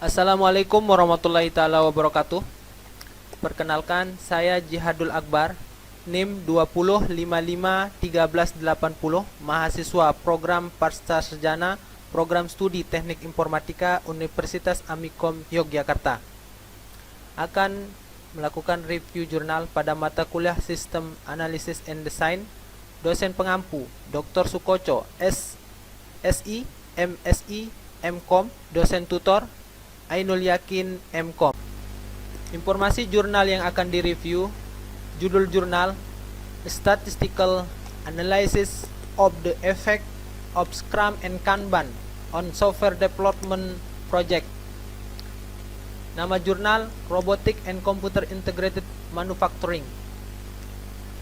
Assalamualaikum warahmatullahi taala wabarakatuh. Perkenalkan, saya Jihadul Akbar, NIM 20551380, mahasiswa program Pasca Sarjana, program studi Teknik Informatika Universitas Amikom Yogyakarta. Akan melakukan review jurnal pada mata kuliah Sistem Analysis and Design. Dosen pengampu Dr. Sukoco, SI, MSI, MKom. Dosen tutor Ainul Yakin, MKom. Informasi jurnal yang akan direview: judul jurnal Statistical Analysis of the Effect of Scrum and Kanban on Software Development Project. Nama jurnal Robotic and Computer Integrated Manufacturing,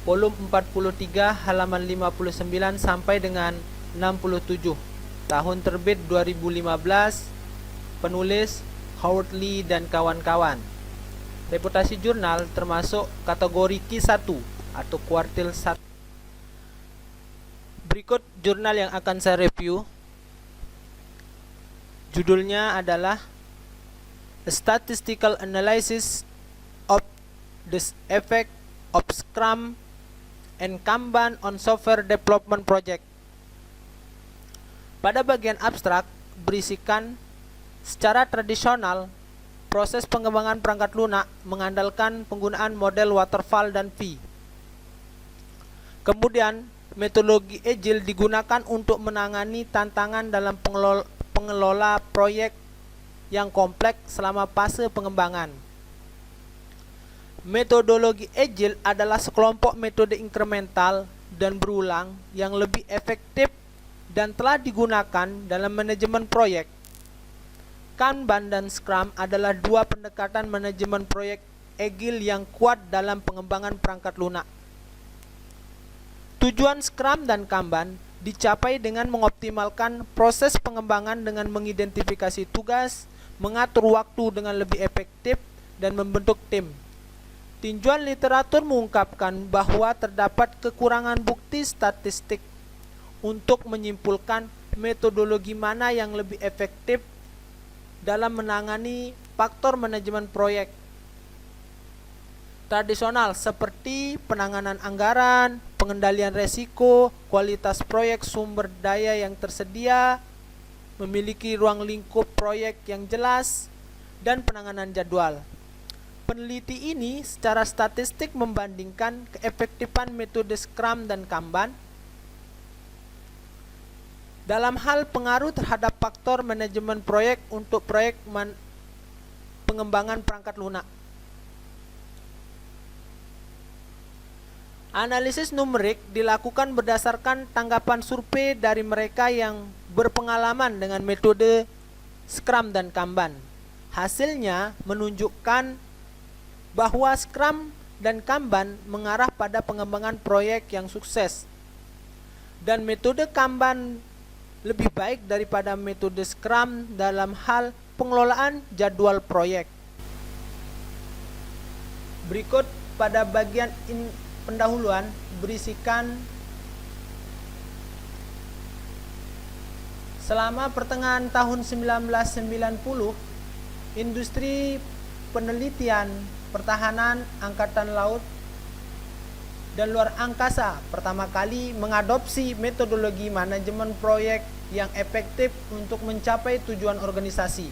volume 43, halaman 59 sampai dengan 67. Tahun terbit 2015. Penulis Howard Lee dan kawan-kawan. Reputasi jurnal termasuk kategori Q1 atau kuartil 1. Berikut jurnal yang akan saya review. Judulnya adalah A Statistical Analysis of the Effect of Scrum and Kanban on Software Development Project. Pada bagian abstrak berisikan: secara tradisional, proses pengembangan perangkat lunak mengandalkan penggunaan model waterfall dan V. Kemudian, metodologi Agile digunakan untuk menangani tantangan dalam pengelola proyek yang kompleks selama fase pengembangan. Metodologi Agile adalah sekelompok metode inkremental dan berulang yang lebih efektif dan telah digunakan dalam manajemen proyek. Kanban dan Scrum adalah dua pendekatan manajemen proyek Agile yang kuat dalam pengembangan perangkat lunak. Tujuan Scrum dan Kanban dicapai dengan mengoptimalkan proses pengembangan dengan mengidentifikasi tugas, mengatur waktu dengan lebih efektif, dan membentuk tim. Tinjauan literatur mengungkapkan bahwa terdapat kekurangan bukti statistik untuk menyimpulkan metodologi mana yang lebih efektif dalam menangani faktor manajemen proyek tradisional seperti penanganan anggaran, pengendalian resiko, kualitas proyek, sumber daya yang tersedia, memiliki ruang lingkup proyek yang jelas, dan penanganan jadwal. Peneliti ini secara statistik membandingkan keefektifan metode Scrum dan Kanban dalam hal pengaruh terhadap faktor manajemen proyek untuk proyek pengembangan perangkat lunak. Analisis numerik dilakukan berdasarkan tanggapan survei dari mereka yang berpengalaman dengan metode Scrum dan Kanban. Hasilnya menunjukkan bahwa Scrum dan Kanban mengarah pada pengembangan proyek yang sukses, dan metode Kanban lebih baik daripada metode Scrum dalam hal pengelolaan jadwal proyek. Berikut pada bagian pendahuluan berisikan: selama pertengahan tahun 1990, industri penelitian, pertahanan, angkatan laut, dan luar angkasa pertama kali mengadopsi metodologi manajemen proyek yang efektif untuk mencapai tujuan organisasi.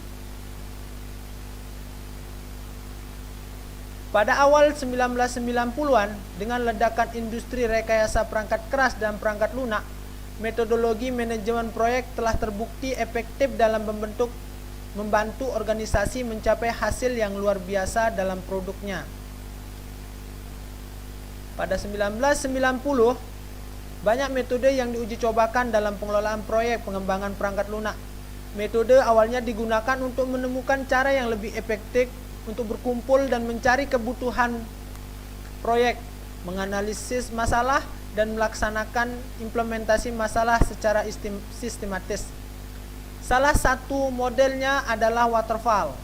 Pada awal 1990-an, dengan ledakan industri rekayasa perangkat keras dan perangkat lunak, metodologi manajemen proyek telah terbukti efektif dalam membantu organisasi mencapai hasil yang luar biasa dalam produknya. Pada 1990, banyak metode yang diuji cobakan dalam pengelolaan proyek pengembangan perangkat lunak. Metode awalnya digunakan untuk menemukan cara yang lebih efektif untuk berkumpul dan mencari kebutuhan proyek, menganalisis masalah, dan melaksanakan implementasi masalah secara sistematis. Salah satu modelnya adalah waterfall.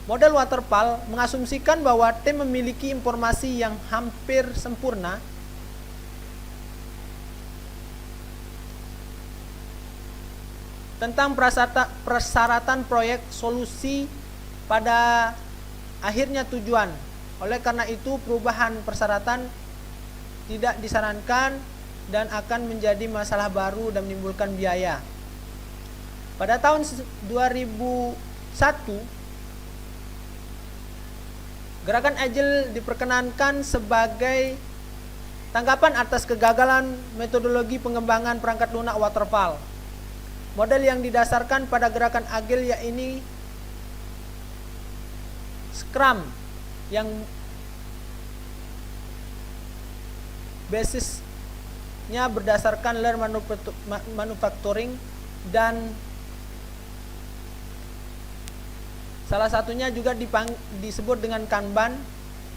Model waterfall mengasumsikan bahwa tim memiliki informasi yang hampir sempurna tentang persyaratan proyek solusi pada akhirnya tujuan. Oleh karena itu, perubahan persyaratan tidak disarankan dan akan menjadi masalah baru dan menimbulkan biaya. Pada tahun 2001, gerakan Agile diperkenankan sebagai tanggapan atas kegagalan metodologi pengembangan perangkat lunak waterfall. Model yang didasarkan pada gerakan Agile yaitu Scrum yang basisnya berdasarkan Lean Manufacturing dan salah satunya juga disebut dengan Kanban,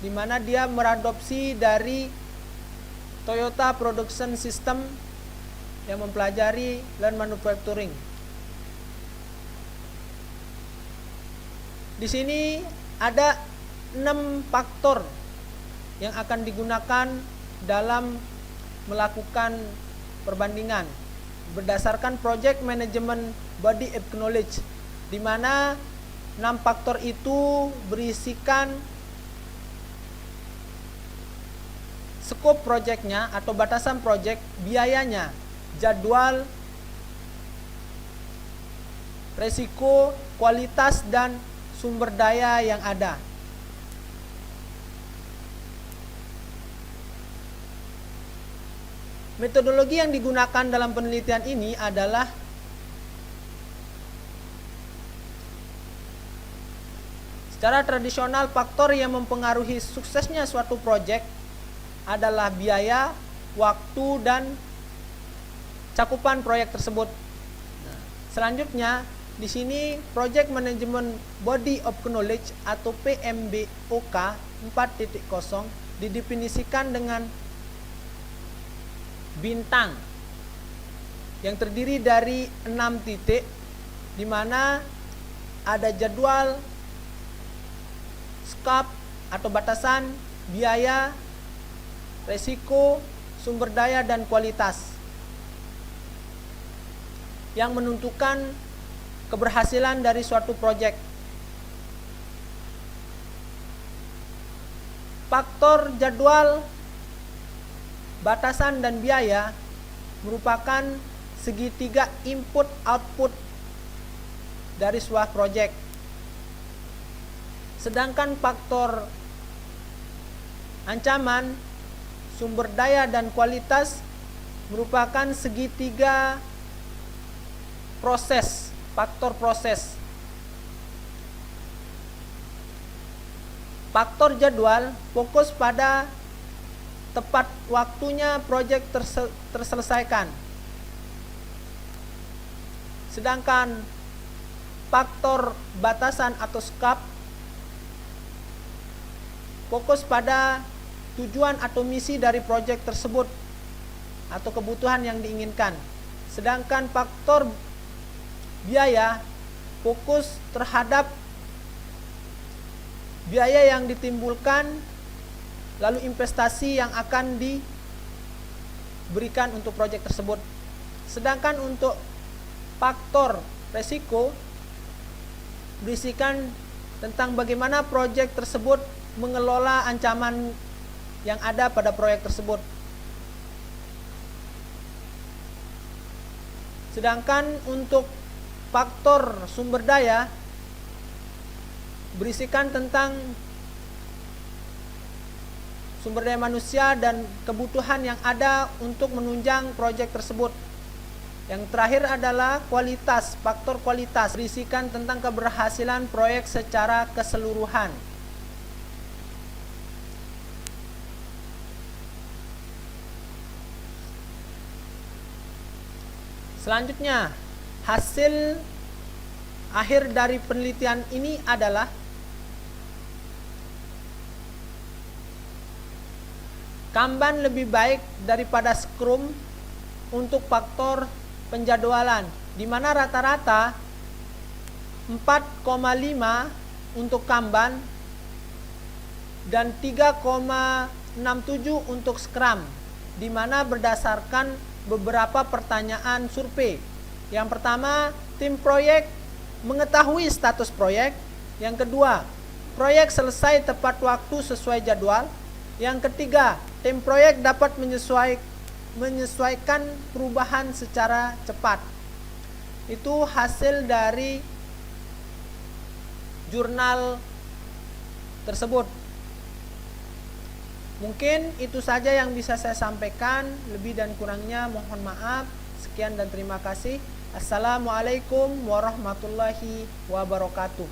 di mana dia meradopsi dari Toyota Production System yang mempelajari Lean Manufacturing. Di sini ada 6 faktor yang akan digunakan dalam melakukan perbandingan berdasarkan Project Management Body of Knowledge, di mana 6 faktor itu berisikan skop proyeknya atau batasan proyek, biayanya, jadwal, resiko, kualitas, dan sumber daya yang ada. Metodologi yang digunakan dalam penelitian ini adalah secara tradisional faktor yang mempengaruhi suksesnya suatu proyek adalah biaya, waktu, dan cakupan proyek tersebut. Selanjutnya, di sini Project Management Body of Knowledge atau PMBOK 4.0 didefinisikan dengan bintang yang terdiri dari 6 titik, di mana ada jadwal, scope atau batasan, biaya, resiko, sumber daya, dan kualitas yang menentukan keberhasilan dari suatu proyek. Faktor jadwal, batasan, dan biaya merupakan segitiga input-output dari sebuah proyek. Sedangkan faktor ancaman, sumber daya, dan kualitas merupakan segitiga proses, faktor proses. Faktor jadwal fokus pada tepat waktunya proyek terselesaikan. Sedangkan faktor batasan atau scope fokus pada tujuan atau misi dari proyek tersebut atau kebutuhan yang diinginkan. Sedangkan faktor biaya fokus terhadap biaya yang ditimbulkan, lalu investasi yang akan diberikan untuk proyek tersebut. Sedangkan untuk faktor resiko berisikan tentang bagaimana proyek tersebut mengelola ancaman yang ada pada proyek tersebut. Sedangkan untuk faktor sumber daya berisikan tentang sumber daya manusia dan kebutuhan yang ada untuk menunjang proyek tersebut. Yang terakhir adalah kualitas, faktor kualitas berisikan tentang keberhasilan proyek secara keseluruhan. Selanjutnya, hasil akhir dari penelitian ini adalah Kanban lebih baik daripada Scrum untuk faktor penjadwalan, di mana rata-rata 4,5 untuk Kanban dan 3,67 untuk Scrum, di mana berdasarkan beberapa pertanyaan survei Yang pertama, tim proyek mengetahui status proyek. Yang kedua, proyek selesai tepat waktu sesuai jadwal. Yang ketiga, tim proyek dapat menyesuaikan perubahan secara cepat. Itu hasil dari jurnal tersebut. Mungkin itu saja yang bisa saya sampaikan. Lebih dan kurangnya mohon maaf. Sekian dan terima kasih. Assalamualaikum warahmatullahi wabarakatuh.